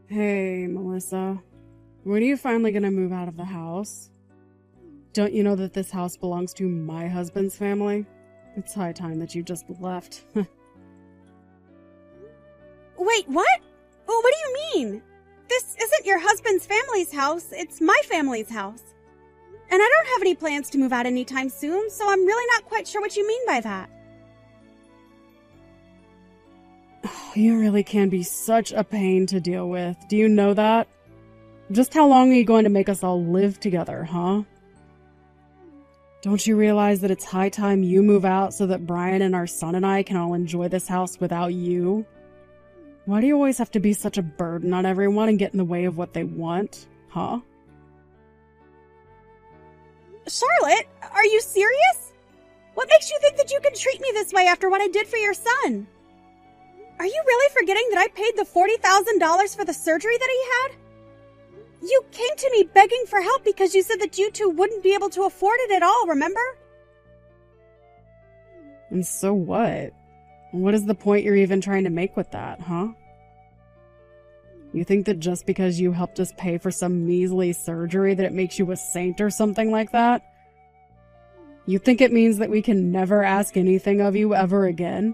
Hey, Melissa. When are you finally gonna move out of the house? Don't you know that this house belongs to my husband's family? It's high time that you just left. Wait, what? Oh, what do you mean? This isn't your husband's family's house, it's my family's house. And I don't have any plans to move out anytime soon, so I'm really not quite sure what you mean by that. You really can be such a pain to deal with. Do you know that? Just how long are you going to make us all live together, huh? Don't you realize that it's high time you move out so that Brian and our son and I can all enjoy this house without you? Why do you always have to be such a burden on everyone and get in the way of what they want, huh? Charlotte, are you serious? What makes you think that you can treat me this way after what I did for your son? Are you really forgetting that I paid the $40,000 for the surgery that he had? You came to me begging for help because you said that you two wouldn't be able to afford it at all, remember? And so what? What is the point you're even trying to make with that, huh? You think that just because you helped us pay for some measly surgery that it makes you a saint or something like that? You think it means that we can never ask anything of you ever again?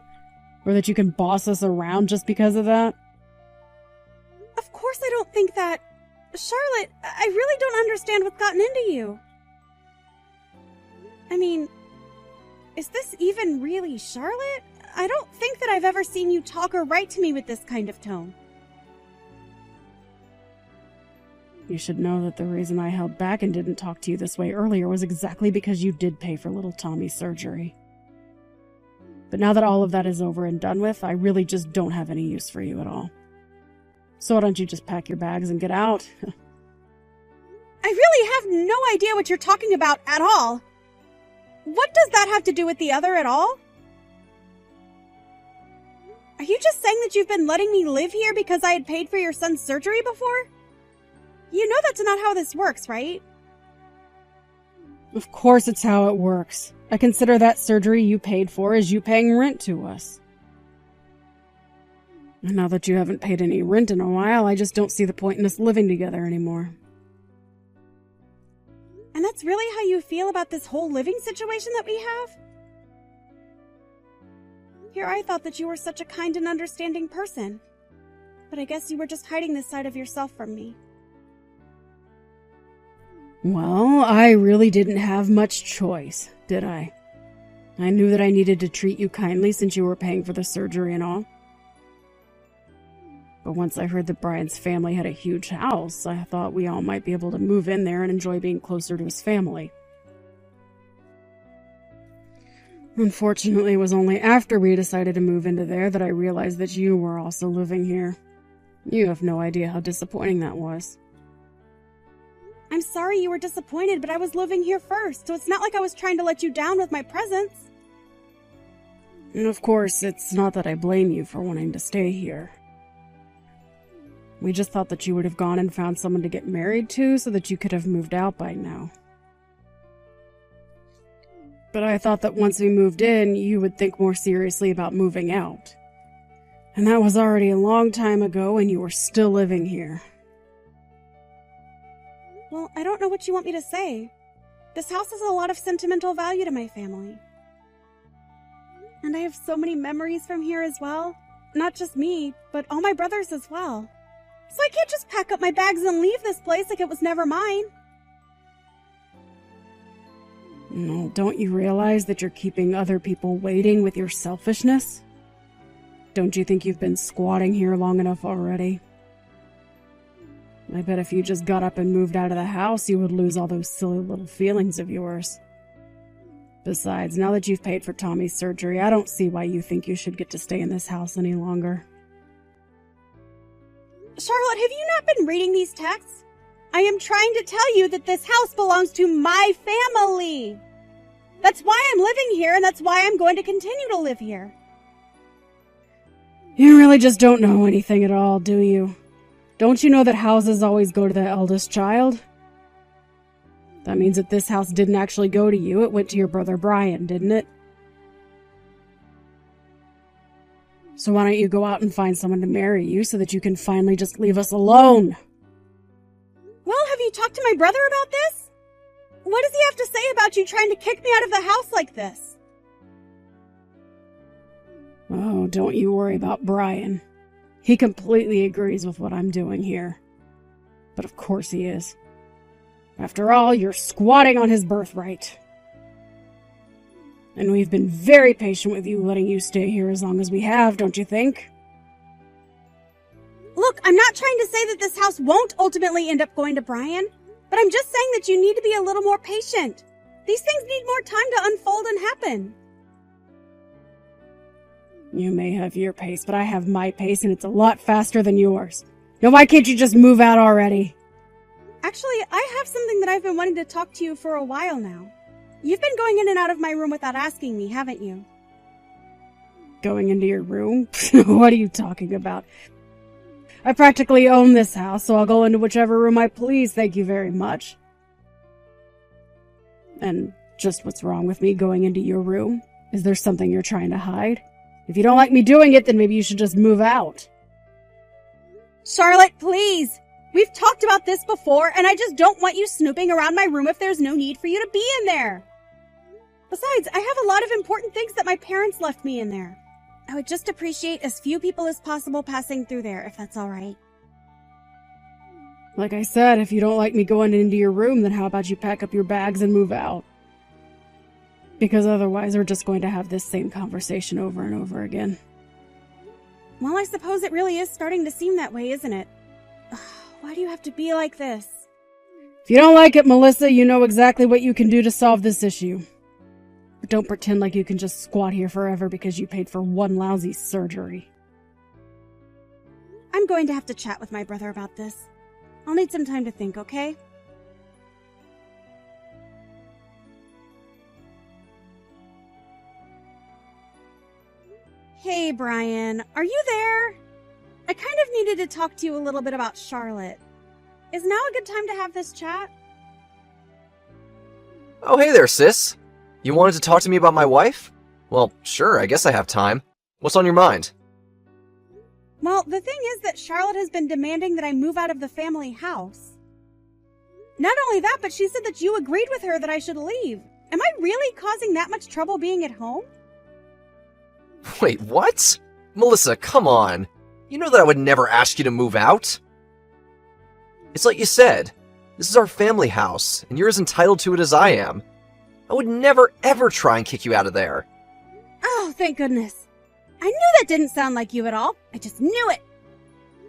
Or that you can boss us around just because of that? Of course I don't think that. Charlotte, I really don't understand what's gotten into you. I mean, is this even really Charlotte? I don't think that I've ever seen you talk or write to me with this kind of tone. You should know that the reason I held back and didn't talk to you this way earlier was exactly because you did pay for little Tommy's surgery. But now that all of that is over and done with, I really just don't have any use for you at all. So why don't you just pack your bags and get out? I really have no idea what you're talking about at all. What does that have to do with the other at all? Are you just saying that you've been letting me live here because I had paid for your son's surgery before? You know that's not how this works, right? Of course it's how it works. I consider that surgery you paid for as you paying rent to us. And now that you haven't paid any rent in a while, I just don't see the point in us living together anymore. And that's really how you feel about this whole living situation that we have? Here I thought that you were such a kind and understanding person. But I guess you were just hiding this side of yourself from me. Well, I really didn't have much choice, did I? I knew that I needed to treat you kindly since you were paying for the surgery and all. But once I heard that Brian's family had a huge house, I thought we all might be able to move in there and enjoy being closer to his family. Unfortunately, it was only after we decided to move into there that I realized that you were also living here. You have no idea how disappointing that was. I'm sorry you were disappointed, but I was living here first, so it's not like I was trying to let you down with my presence. And of course, it's not that I blame you for wanting to stay here. We just thought that you would have gone and found someone to get married to so that you could have moved out by now. But I thought that once we moved in, you would think more seriously about moving out. And that was already a long time ago, and you were still living here. Well, I don't know what you want me to say. This house has a lot of sentimental value to my family. And I have so many memories from here as well. Not just me, but all my brothers as well. So I can't just pack up my bags and leave this place like it was never mine. No, don't you realize that you're keeping other people waiting with your selfishness? Don't you think you've been squatting here long enough already? I bet if you just got up and moved out of the house, you would lose all those silly little feelings of yours. Besides, now that you've paid for Tommy's surgery, I don't see why you think you should get to stay in this house any longer. Charlotte, have you not been reading these texts? I am trying to tell you that this house belongs to my family. That's why I'm living here, and that's why I'm going to continue to live here. You really just don't know anything at all, do you? Don't you know that houses always go to the eldest child? That means that this house didn't actually go to you, it went to your brother Brian, didn't it? So why don't you go out and find someone to marry you so that you can finally just leave us alone? Well, have you talked to my brother about this? What does he have to say about you trying to kick me out of the house like this? Oh, don't you worry about Brian. He completely agrees with what I'm doing here. But of course he is. After all, you're squatting on his birthright. And we've been very patient with you, letting you stay here as long as we have, don't you think? Look, I'm not trying to say that this house won't ultimately end up going to Brian, but I'm just saying that you need to be a little more patient. These things need more time to unfold and happen. You may have your pace, but I have my pace, and it's a lot faster than yours. Now why can't you just move out already? Actually, I have something that I've been wanting to talk to you for a while now. You've been going in and out of my room without asking me, haven't you? Going into your room? What are you talking about? I practically own this house, so I'll go into whichever room I please, thank you very much. And just what's wrong with me going into your room? Is there something you're trying to hide? If you don't like me doing it, then maybe you should just move out. Charlotte, please! We've talked about this before, and I just don't want you snooping around my room if there's no need for you to be in there. Besides, I have a lot of important things that my parents left me in there. I would just appreciate as few people as possible passing through there, if that's all right. Like I said, if you don't like me going into your room, then how about you pack up your bags and move out? Because otherwise we're just going to have this same conversation over and over again. Well, I suppose it really is starting to seem that way, isn't it? Why do you have to be like this? If you don't like it, Melissa, you know exactly what you can do to solve this issue. But don't pretend like you can just squat here forever because you paid for one lousy surgery. I'm going to have to chat with my brother about this. I'll need some time to think, okay? Hey, Brian, are you there? I kind of needed to talk to you a little bit about Charlotte. Is now a good time to have this chat? Oh, hey there, sis. You wanted to talk to me about my wife? Well, sure, I guess I have time. What's on your mind? Well, the thing is that Charlotte has been demanding that I move out of the family house. Not only that, but she said that you agreed with her that I should leave. Am I really causing that much trouble being at home? Wait, what? Melissa, come on. You know that I would never ask you to move out. It's like you said. This is our family house, and you're as entitled to it as I am. I would never, ever try and kick you out of there. Oh, thank goodness. I knew that didn't sound like you at all. I just knew it.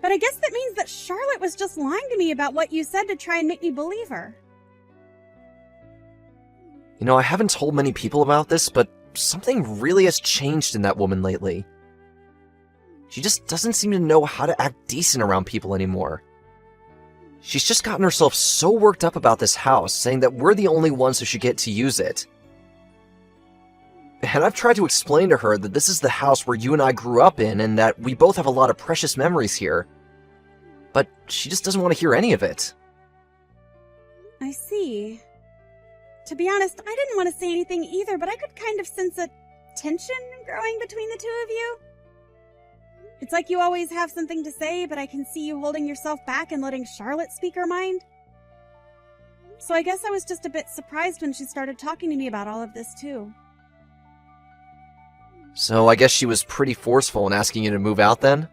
But I guess that means that Charlotte was just lying to me about what you said to try and make me believe her. You know, I haven't told many people about this, but something really has changed in that woman lately. She just doesn't seem to know how to act decent around people anymore. She's just gotten herself so worked up about this house, saying that we're the only ones who should get to use it. And I've tried to explain to her that this is the house where you and I grew up in, and that we both have a lot of precious memories here. But she just doesn't want to hear any of it. I see. To be honest, I didn't want to say anything either, but I could kind of sense a tension growing between the two of you. It's like you always have something to say, but I can see you holding yourself back and letting Charlotte speak her mind. So I guess I was just a bit surprised when she started talking to me about all of this too. So I guess she was pretty forceful in asking you to move out then?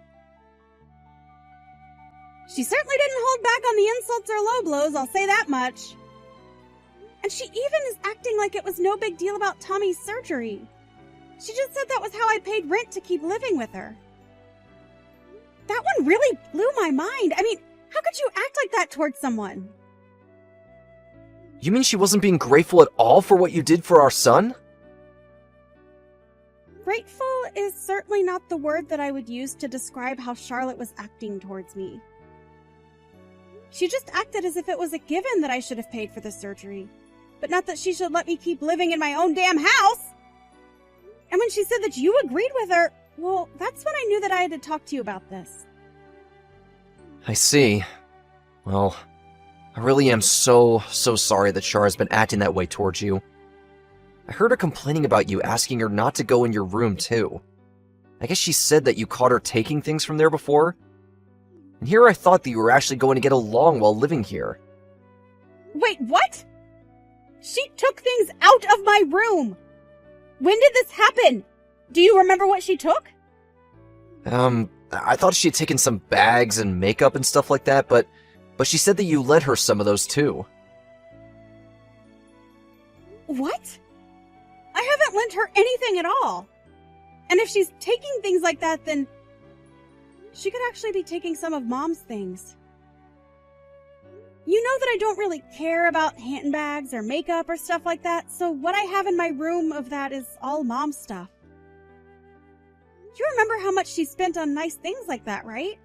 She certainly didn't hold back on the insults or low blows, I'll say that much. And she even is acting like it was no big deal about Tommy's surgery. She just said that was how I paid rent to keep living with her. That one really blew my mind. I mean, how could you act like that towards someone? You mean she wasn't being grateful at all for what you did for our son? Grateful is certainly not the word that I would use to describe how Charlotte was acting towards me. She just acted as if it was a given that I should have paid for the surgery, but not that she should let me keep living in my own damn house. And when she said that you agreed with her, well, that's when I knew that I had to talk to you about this. I see. Well, I really am so sorry that Char has been acting that way towards you. I heard her complaining about you, asking her not to go in your room, too. I guess she said that you caught her taking things from there before. And here I thought that you were actually going to get along while living here. Wait, what? She took things out of my room! When did this happen? Do you remember what she took? I thought she had taken some bags and makeup and stuff like that, but she said that you lent her some of those too. What? I haven't lent her anything at all. And if she's taking things like that, then she could actually be taking some of Mom's things. You know that I don't really care about handbags or makeup or stuff like that, so what I have in my room of that is all Mom's stuff. You remember how much she spent on nice things like that, right?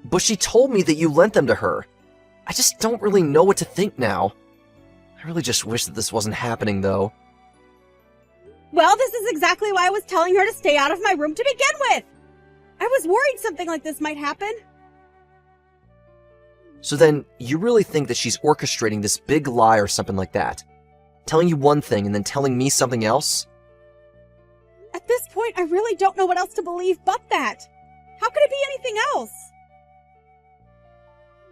But she told me that you lent them to her. I just don't really know what to think now. I really just wish that this wasn't happening, though. Well, this is exactly why I was telling her to stay out of my room to begin with. I was worried something like this might happen. So then, you really think that she's orchestrating this big lie or something like that? Telling you one thing and then telling me something else? At this point, I really don't know what else to believe but that. How could it be anything else?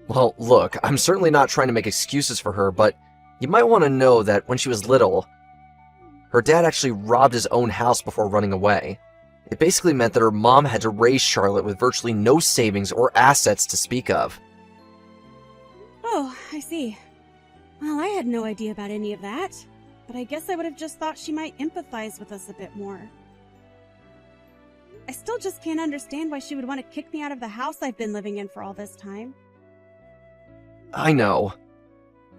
Well, look, I'm certainly not trying to make excuses for her, but you might want to know that when she was little, her dad actually robbed his own house before running away. It basically meant that her mom had to raise Charlotte with virtually no savings or assets to speak of. Oh, I see. Well, I had no idea about any of that, but I guess I would have just thought she might empathize with us a bit more. I still just can't understand why she would want to kick me out of the house I've been living in for all this time. I know.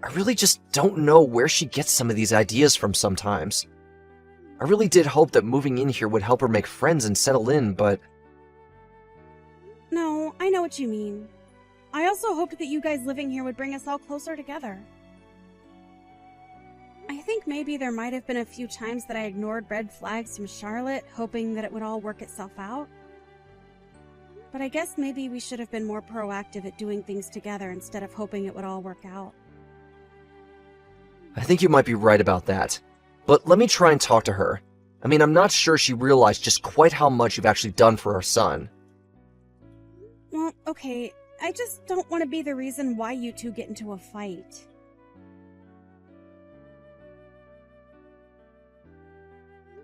I really just don't know where she gets some of these ideas from sometimes. I really did hope that moving in here would help her make friends and settle in, but... No, I know what you mean. I also hoped that you guys living here would bring us all closer together. I think maybe there might have been a few times that I ignored red flags from Charlotte, hoping that it would all work itself out. But I guess maybe we should have been more proactive at doing things together instead of hoping it would all work out. I think you might be right about that. But let me try and talk to her. I mean, I'm not sure she realized just quite how much you've actually done for our son. Well, okay, I just don't want to be the reason why you two get into a fight.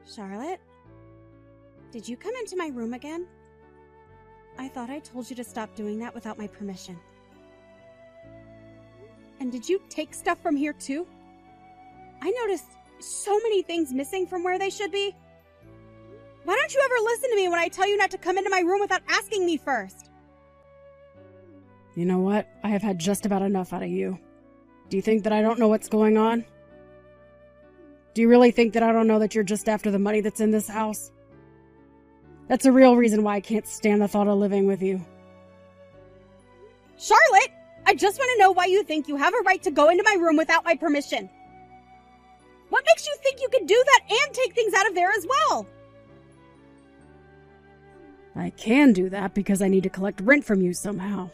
Charlotte? Did you come into my room again? I thought I told you to stop doing that without my permission. And did you take stuff from here too? I noticed so many things missing from where they should be. Why don't you ever listen to me when I tell you not to come into my room without asking me first? You know what? I have had just about enough out of you. Do you think that I don't know what's going on? Do you really think that I don't know that you're just after the money that's in this house? That's a real reason why I can't stand the thought of living with you. Charlotte, I just want to know why you think you have a right to go into my room without my permission. What makes you think you can do that and take things out of there as well? I can do that because I need to collect rent from you somehow.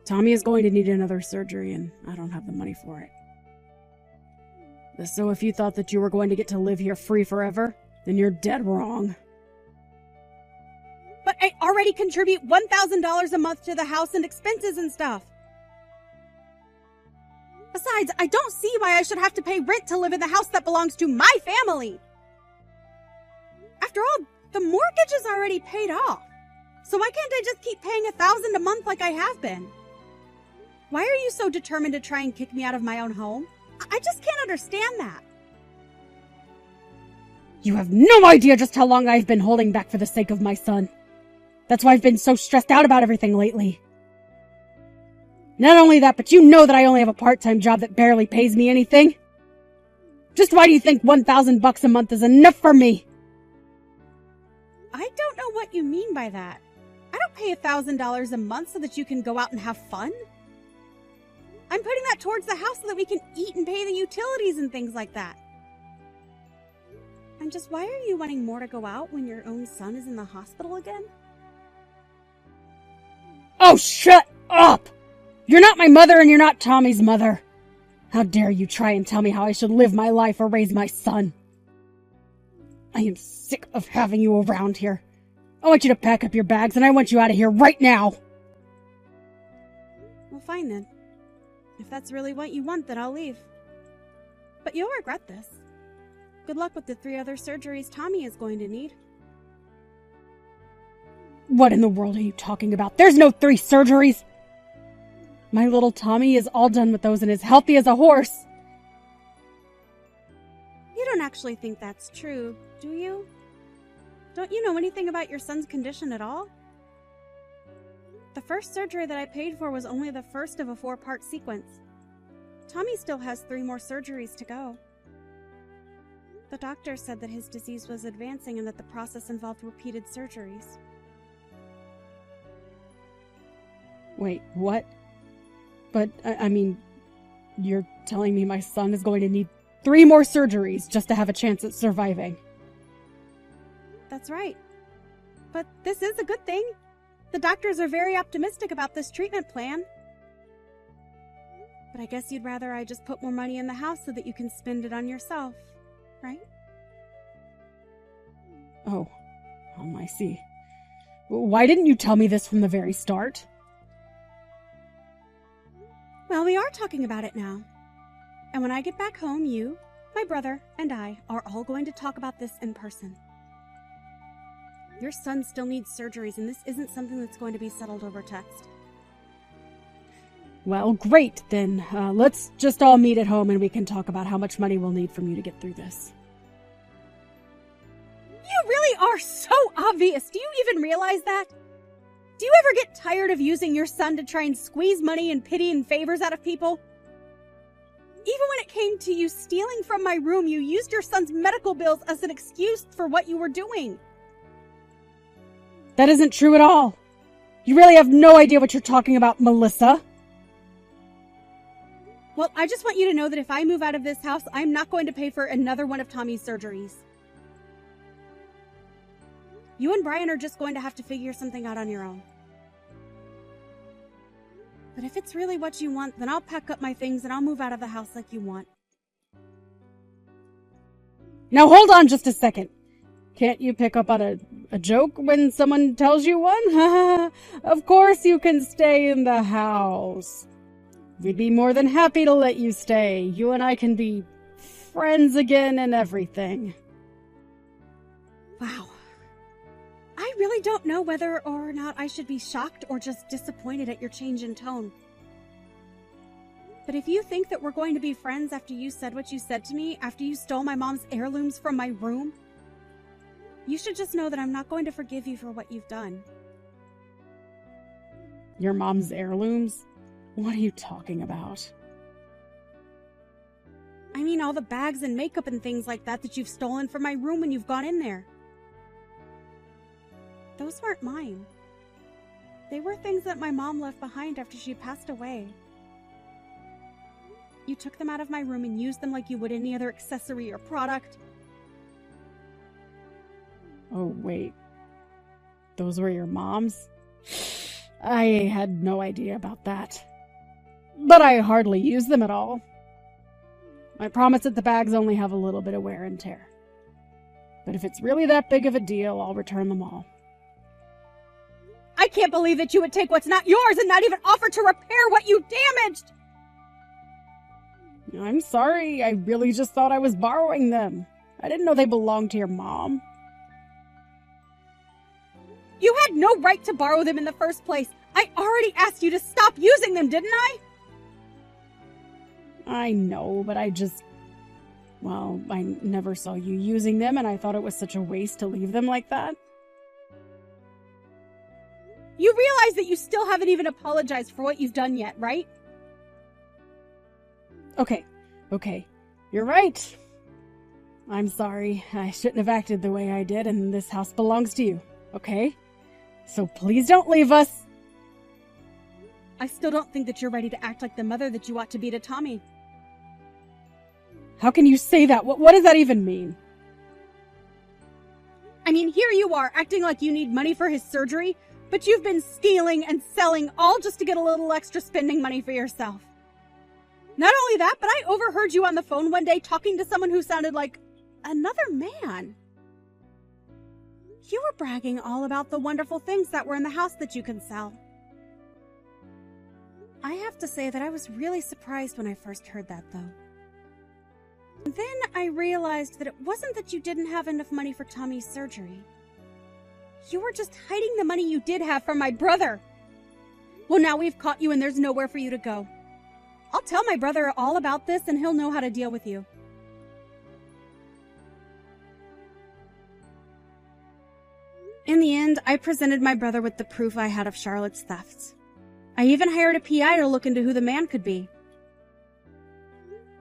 Tommy is going to need another surgery and I don't have the money for it. So if you thought that you were going to get to live here free forever, then you're dead wrong. But I already contribute $1,000 a month to the house and expenses and stuff. Besides, I don't see why I should have to pay rent to live in the house that belongs to my family. After all, the mortgage is already paid off. So why can't I just keep paying $1,000 a month like I have been? Why are you so determined to try and kick me out of my own home? I just can't understand that. You have no idea just how long I've been holding back for the sake of my son. That's why I've been so stressed out about everything lately. Not only that, but you know that I only have a part-time job that barely pays me anything. Just why do you think $1,000 a month is enough for me? I don't know what you mean by that. I don't pay $1,000 a month so that you can go out and have fun. I'm putting that towards the house so that we can eat and pay the utilities and things like that. And just why are you wanting more to go out when your own son is in the hospital again? Oh, shut up! You're not my mother and you're not Tommy's mother. How dare you try and tell me how I should live my life or raise my son? I am sick of having you around here. I want you to pack up your bags and I want you out of here right now. Well, fine then. If that's really what you want, then I'll leave. But you'll regret this. Good luck with the 3 other surgeries Tommy is going to need. What in the world are you talking about? There's no 3 surgeries! My little Tommy is all done with those and is healthy as a horse. You don't actually think that's true, do you? Don't you know anything about your son's condition at all? The first surgery that I paid for was only the first of a 4-part sequence. Tommy still has 3 more surgeries to go. The doctor said that his disease was advancing and that the process involved repeated surgeries. Wait, what? But, I mean, you're telling me my son is going to need 3 more surgeries just to have a chance at surviving. That's right. But this is a good thing. The doctors are very optimistic about this treatment plan. But I guess you'd rather I just put more money in the house so that you can spend it on yourself, right? Oh, I see. Why didn't you tell me this from the very start? Well, we are talking about it now. And when I get back home, you, my brother, and I are all going to talk about this in person. Your son still needs surgeries, and this isn't something that's going to be settled over text. Well, great, then. Let's just all meet at home and we can talk about how much money we'll need from you to get through this. You really are so obvious. Do you even realize that? Do you ever get tired of using your son to try and squeeze money and pity and favors out of people? Even when it came to you stealing from my room, you used your son's medical bills as an excuse for what you were doing. That isn't true at all. You really have no idea what you're talking about, Melissa. Well, I just want you to know that if I move out of this house, I'm not going to pay for another one of Tommy's surgeries. You and Brian are just going to have to figure something out on your own. But if it's really what you want, then I'll pack up my things and I'll move out of the house like you want. Now hold on just a second. Can't you pick up on a joke when someone tells you one? Of course you can stay in the house. We'd be more than happy to let you stay. You and I can be friends again and everything. Wow. I really don't know whether or not I should be shocked or just disappointed at your change in tone. But if you think that we're going to be friends after you said what you said to me, after you stole my mom's heirlooms from my room, you should just know that I'm not going to forgive you for what you've done. Your mom's heirlooms? What are you talking about? I mean all the bags and makeup and things like that you've stolen from my room when you've gone in there. Those weren't mine. They were things that my mom left behind after she passed away. You took them out of my room and used them like you would any other accessory or product. Oh, wait. Those were your mom's? I had no idea about that. But I hardly use them at all. I promise that the bags only have a little bit of wear and tear. But if it's really that big of a deal, I'll return them all. I can't believe that you would take what's not yours and not even offer to repair what you damaged! I'm sorry, I really just thought I was borrowing them. I didn't know they belonged to your mom. You had no right to borrow them in the first place. I already asked you to stop using them, didn't I? I know, but I never saw you using them, and I thought it was such a waste to leave them like that. You realize that you still haven't even apologized for what you've done yet, right? Okay. You're right. I'm sorry. I shouldn't have acted the way I did, and this house belongs to you, okay? So please don't leave us. I still don't think that you're ready to act like the mother that you ought to be to Tommy. How can you say that? What does that even mean? I mean, here you are, acting like you need money for his surgery, but you've been stealing and selling all just to get a little extra spending money for yourself. Not only that, but I overheard you on the phone one day talking to someone who sounded like another man. You were bragging all about the wonderful things that were in the house that you can sell. I have to say that I was really surprised when I first heard that, though. Then I realized that it wasn't that you didn't have enough money for Tommy's surgery. You were just hiding the money you did have from my brother. Well, now we've caught you and there's nowhere for you to go. I'll tell my brother all about this and he'll know how to deal with you. In the end, I presented my brother with the proof I had of Charlotte's theft. I even hired a PI to look into who the man could be.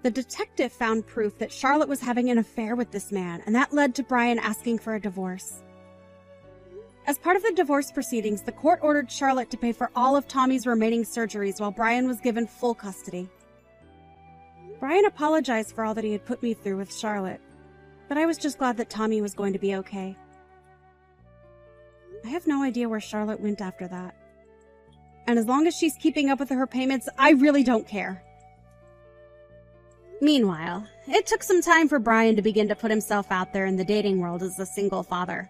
The detective found proof that Charlotte was having an affair with this man, and that led to Brian asking for a divorce. As part of the divorce proceedings, the court ordered Charlotte to pay for all of Tommy's remaining surgeries while Brian was given full custody. Brian apologized for all that he had put me through with Charlotte, but I was just glad that Tommy was going to be okay. I have no idea where Charlotte went after that. And as long as she's keeping up with her payments, I really don't care. Meanwhile, it took some time for Brian to begin to put himself out there in the dating world as a single father.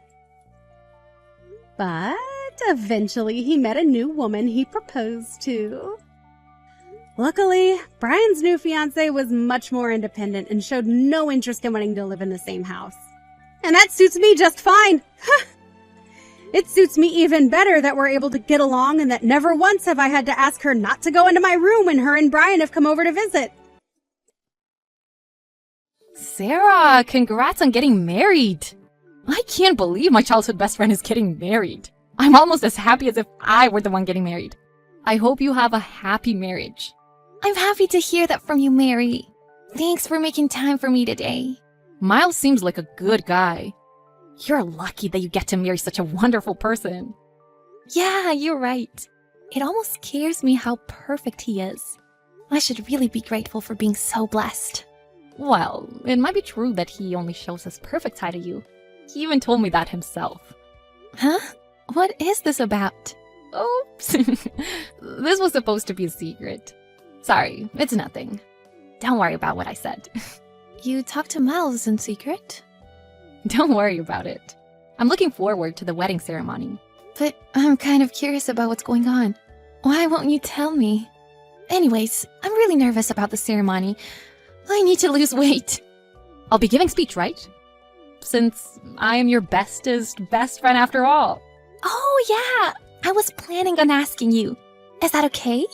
But eventually he met a new woman he proposed to. Luckily, Brian's new fiancée was much more independent and showed no interest in wanting to live in the same house. And that suits me just fine! It suits me even better that we're able to get along and that never once have I had to ask her not to go into my room when her and Brian have come over to visit. Sarah, congrats on getting married. I can't believe my childhood best friend is getting married. I'm almost as happy as if I were the one getting married. I hope you have a happy marriage. I'm happy to hear that from you, Mary. Thanks for making time for me today. Miles seems like a good guy. You're lucky that you get to marry such a wonderful person. Yeah, you're right. It almost scares me how perfect he is. I should really be grateful for being so blessed. Well, it might be true that he only shows his perfect side to you. He even told me that himself. Huh? What is this about? Oops. This was supposed to be a secret. Sorry, it's nothing. Don't worry about what I said. You talked to Miles in secret? Don't worry about it. I'm looking forward to the wedding ceremony. But I'm kind of curious about what's going on. Why won't you tell me? Anyways, I'm really nervous about the ceremony. I need to lose weight. I'll be giving speech, right? Since I am your bestest best friend after all. Oh, yeah! I was planning on asking you. Is that okay?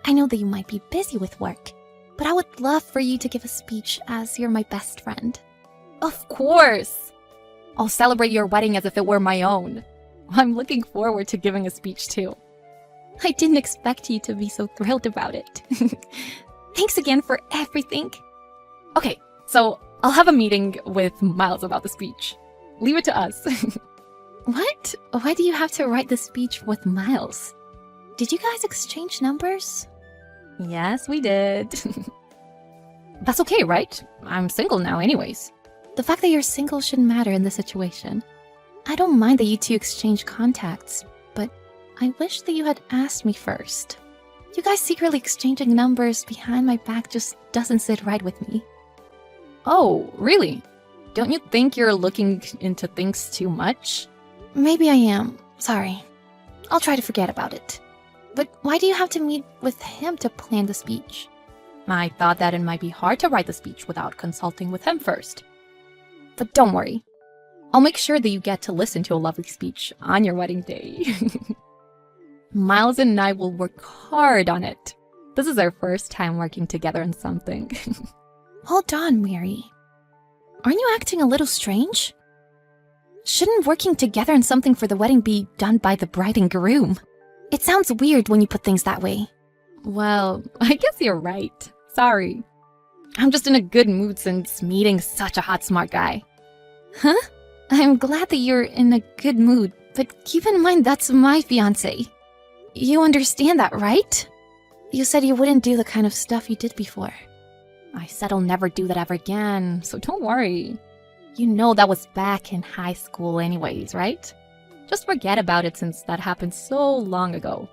I know that you might be busy with work, but I would love for you to give a speech as you're my best friend. Of course! I'll celebrate your wedding as if it were my own. I'm looking forward to giving a speech too. I didn't expect you to be so thrilled about it. Thanks again for everything. Okay, so I'll have a meeting with Miles about the speech. Leave it to us. What? Why do you have to write the speech with Miles? Did you guys exchange numbers? Yes, we did. That's okay, right? I'm single now anyways. The fact that you're single shouldn't matter in this situation. I don't mind that you two exchange contacts, but I wish that you had asked me first. You guys secretly exchanging numbers behind my back just doesn't sit right with me. Oh, really? Don't you think you're looking into things too much? Maybe I am. Sorry. I'll try to forget about it. But why do you have to meet with him to plan the speech? I thought that it might be hard to write the speech without consulting with him first. But don't worry. I'll make sure that you get to listen to a lovely speech on your wedding day. Miles and I will work hard on it. This is our first time working together on something. Hold on, Mary. Aren't you acting a little strange? Shouldn't working together on something for the wedding be done by the bride and groom? It sounds weird when you put things that way. Well, I guess you're right. Sorry. I'm just in a good mood since meeting such a hot, smart guy. Huh? I'm glad that you're in a good mood, but keep in mind that's my fiancé. You understand that, right? You said you wouldn't do the kind of stuff you did before. I said I'll never do that ever again, so don't worry. You know that was back in high school anyways, right? Just forget about it since that happened so long ago.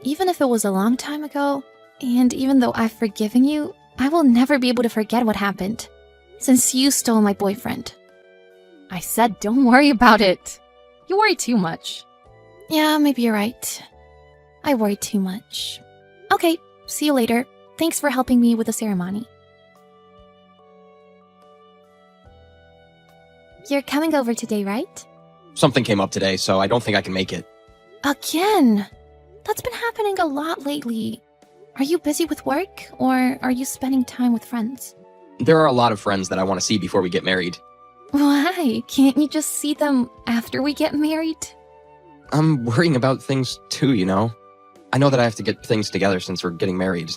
Even if it was a long time ago, and even though I've forgiven you, I will never be able to forget what happened, since you stole my boyfriend. I said don't worry about it. You worry too much. Yeah, maybe you're right. I worry too much. Okay, see you later. Thanks for helping me with the ceremony. You're coming over today, right? Something came up today, so I don't think I can make it. Again? That's been happening a lot lately. Are you busy with work, or are you spending time with friends? There are a lot of friends that I want to see before we get married. Why? Can't you just see them after we get married? I'm worrying about things too, you know? I know that I have to get things together since we're getting married.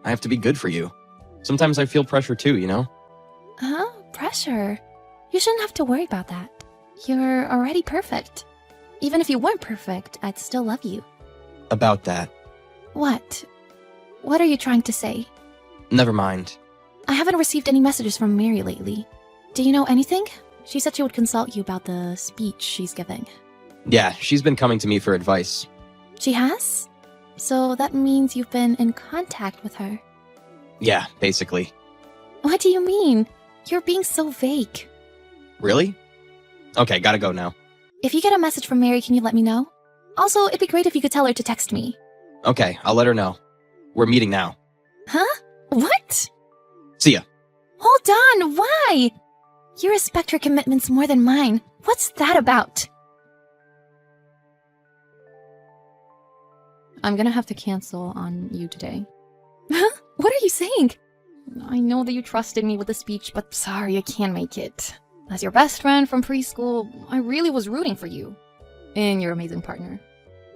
I have to be good for you. Sometimes I feel pressure too, you know? Huh? Pressure? You shouldn't have to worry about that. You're already perfect. Even if you weren't perfect, I'd still love you. About that. What? What are you trying to say? Never mind. I haven't received any messages from Mary lately. Do you know anything? She said she would consult you about the speech she's giving. Yeah, she's been coming to me for advice. She has? So that means you've been in contact with her. Yeah, basically. What do you mean? You're being so vague. Really? Okay, gotta go now. If you get a message from Mary, can you let me know? Also, it'd be great if you could tell her to text me. Okay, I'll let her know. We're meeting now. Huh? What? See ya. Hold on, why? You respect her commitments more than mine. What's that about? I'm gonna have to cancel on you today. Huh? What are you saying? I know that you trusted me with the speech, but sorry, I can't make it. As your best friend from preschool, I really was rooting for you. And your amazing partner.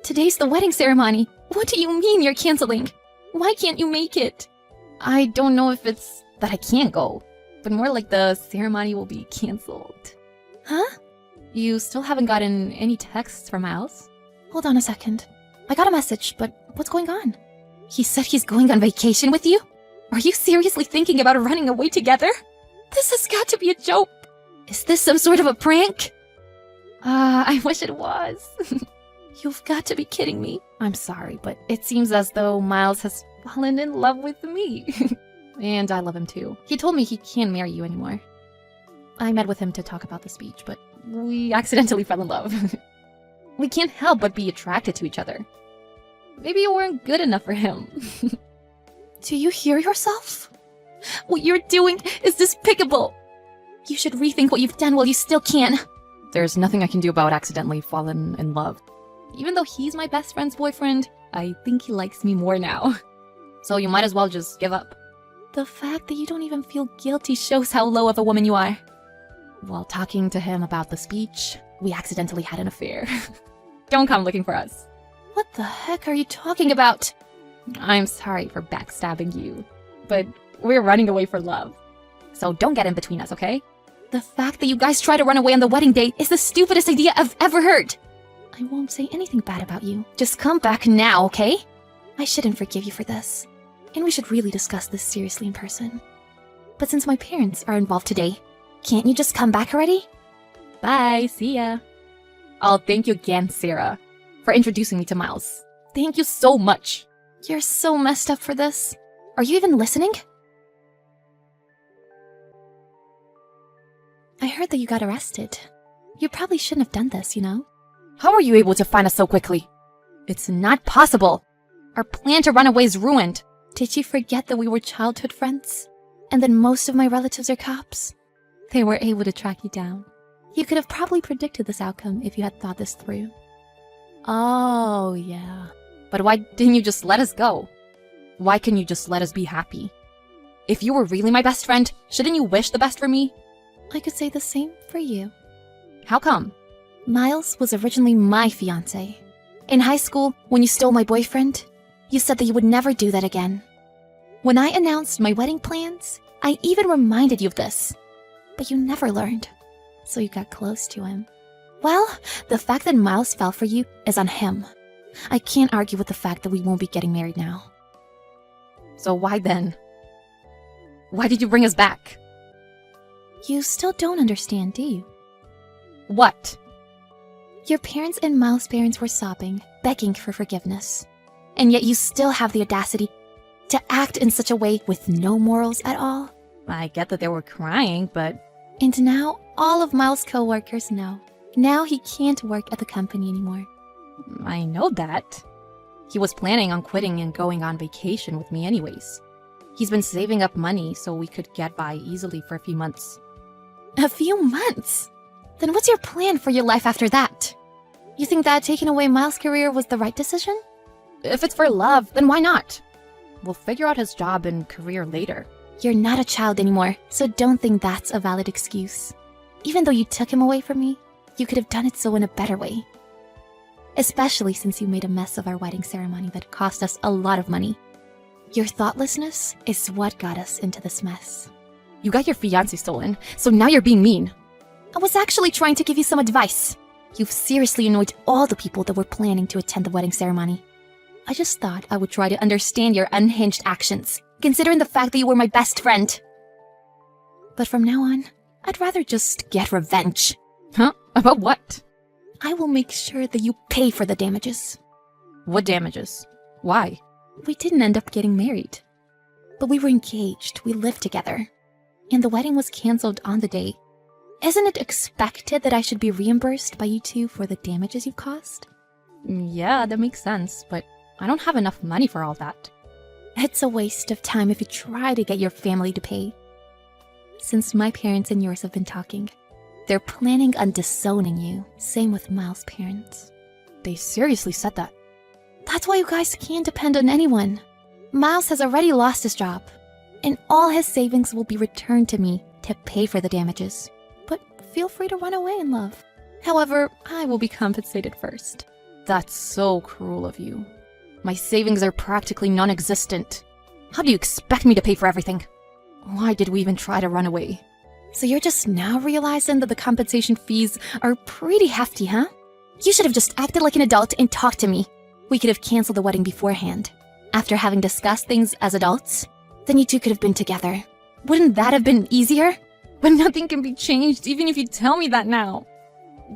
Today's the wedding ceremony. What do you mean you're canceling? Why can't you make it? I don't know if it's that I can't go, but more like the ceremony will be canceled. Huh? You still haven't gotten any texts from Miles? Hold on a second. I got a message, but what's going on? He said he's going on vacation with you? Are you seriously thinking about running away together? This has got to be a joke. Is this some sort of a prank? I wish it was. You've got to be kidding me. I'm sorry, but it seems as though Miles has fallen in love with me. And I love him too. He told me he can't marry you anymore. I met with him to talk about the speech, but we accidentally fell in love. We can't help but be attracted to each other. Maybe you weren't good enough for him. Do you hear yourself? What you're doing is despicable. You should rethink what you've done while you still can. There's nothing I can do about accidentally falling in love. Even though he's my best friend's boyfriend, I think he likes me more now. So you might as well just give up. The fact that you don't even feel guilty shows how low of a woman you are. While talking to him about the speech, we accidentally had an affair. Don't come looking for us. What the heck are you talking about? I'm sorry for backstabbing you, but we're running away for love. So don't get in between us, okay? The fact that you guys try to run away on the wedding day is the stupidest idea I've ever heard. I won't say anything bad about you. Just come back now, okay? I shouldn't forgive you for this. And we should really discuss this seriously in person. But since my parents are involved today, can't you just come back already? Bye, see ya. Oh, thank you again, Sarah, for introducing me to Miles. Thank you so much. You're so messed up for this. Are you even listening? I heard that you got arrested. You probably shouldn't have done this, you know? How are you able to find us so quickly? It's not possible. Our plan to run away is ruined. Did you forget that we were childhood friends? And that most of my relatives are cops? They were able to track you down. You could have probably predicted this outcome if you had thought this through. Oh, yeah. But why didn't you just let us go? Why can't you just let us be happy? If you were really my best friend, shouldn't you wish the best for me? I could say the same for you. How come? Miles was originally my fiancé. In high school, when you stole my boyfriend, you said that you would never do that again. When I announced my wedding plans, I even reminded you of this. But you never learned. So you got close to him. Well, the fact that Miles fell for you is on him. I can't argue with the fact that we won't be getting married now. So why then? Why did you bring us back? You still don't understand, do you? What? Your parents and Miles' parents were sobbing, begging for forgiveness. And yet you still have the audacity to act in such a way with no morals at all. I get that they were crying, but... And now all of Miles' co-workers know. Now he can't work at the company anymore. I know that. He was planning on quitting and going on vacation with me anyways. He's been saving up money so we could get by easily for a few months. A few months? Then what's your plan for your life after that? You think that taking away Miles' career was the right decision? If it's for love, then why not? We'll figure out his job and career later. You're not a child anymore, so don't think that's a valid excuse. Even though you took him away from me, you could have done it so in a better way. Especially since you made a mess of our wedding ceremony that cost us a lot of money. Your thoughtlessness is what got us into this mess. You got your fiancé stolen, so now you're being mean. I was actually trying to give you some advice. You've seriously annoyed all the people that were planning to attend the wedding ceremony. I just thought I would try to understand your unhinged actions, considering the fact that you were my best friend. But from now on, I'd rather just get revenge. Huh? About what? I will make sure that you pay for the damages. What damages? Why? We didn't end up getting married. But we were engaged, we lived together. And the wedding was cancelled on the day. Isn't it expected that I should be reimbursed by you two for the damages you've caused? Yeah, that makes sense, but I don't have enough money for all that. It's a waste of time if you try to get your family to pay. Since my parents and yours have been talking, they're planning on disowning you. Same with Miles' parents. They seriously said that. That's why you guys can't depend on anyone. Miles has already lost his job, and all his savings will be returned to me to pay for the damages. But feel free to run away in love. However, I will be compensated first. That's so cruel of you. My savings are practically non-existent. How do you expect me to pay for everything? Why did we even try to run away? So you're just now realizing that the compensation fees are pretty hefty, huh? You should have just acted like an adult and talked to me. We could have canceled the wedding beforehand. After having discussed things as adults, then you two could have been together. Wouldn't that have been easier? But nothing can be changed even if you tell me that now.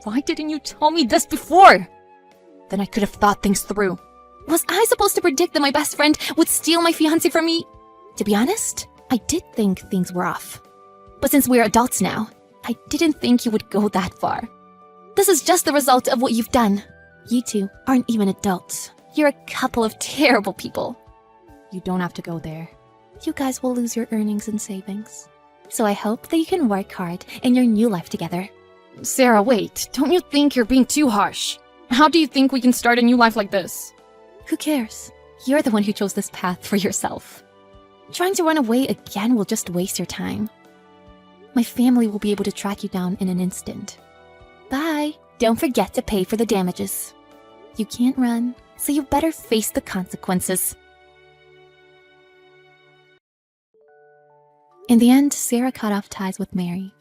Why didn't you tell me this before? Then I could have thought things through. Was I supposed to predict that my best friend would steal my fiancé from me? To be honest, I did think things were off. But since we're adults now, I didn't think you would go that far. This is just the result of what you've done. You two aren't even adults. You're a couple of terrible people. You don't have to go there. You guys will lose your earnings and savings. So I hope that you can work hard in your new life together. Sarah, wait. Don't you think you're being too harsh? How do you think we can start a new life like this? Who cares? You're the one who chose this path for yourself. Trying to run away again will just waste your time. My family will be able to track you down in an instant. Bye. Don't forget to pay for the damages. You can't run, so you better face the consequences. In the end, Sarah cut off ties with Mary.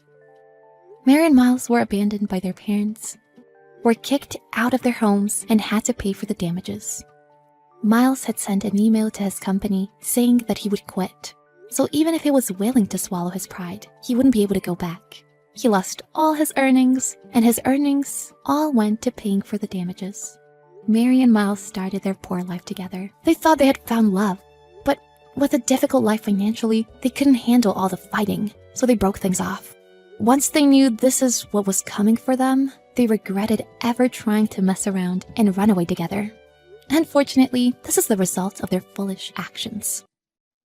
Mary and Miles were abandoned by their parents, were kicked out of their homes, and had to pay for the damages. Miles had sent an email to his company saying that he would quit. So even if he was willing to swallow his pride, he wouldn't be able to go back. He lost all his earnings, and his earnings all went to paying for the damages. Mary and Miles started their poor life together. They thought they had found love, but with a difficult life financially, they couldn't handle all the fighting, so they broke things off. Once they knew this is what was coming for them, they regretted ever trying to mess around and run away together. Unfortunately, this is the result of their foolish actions.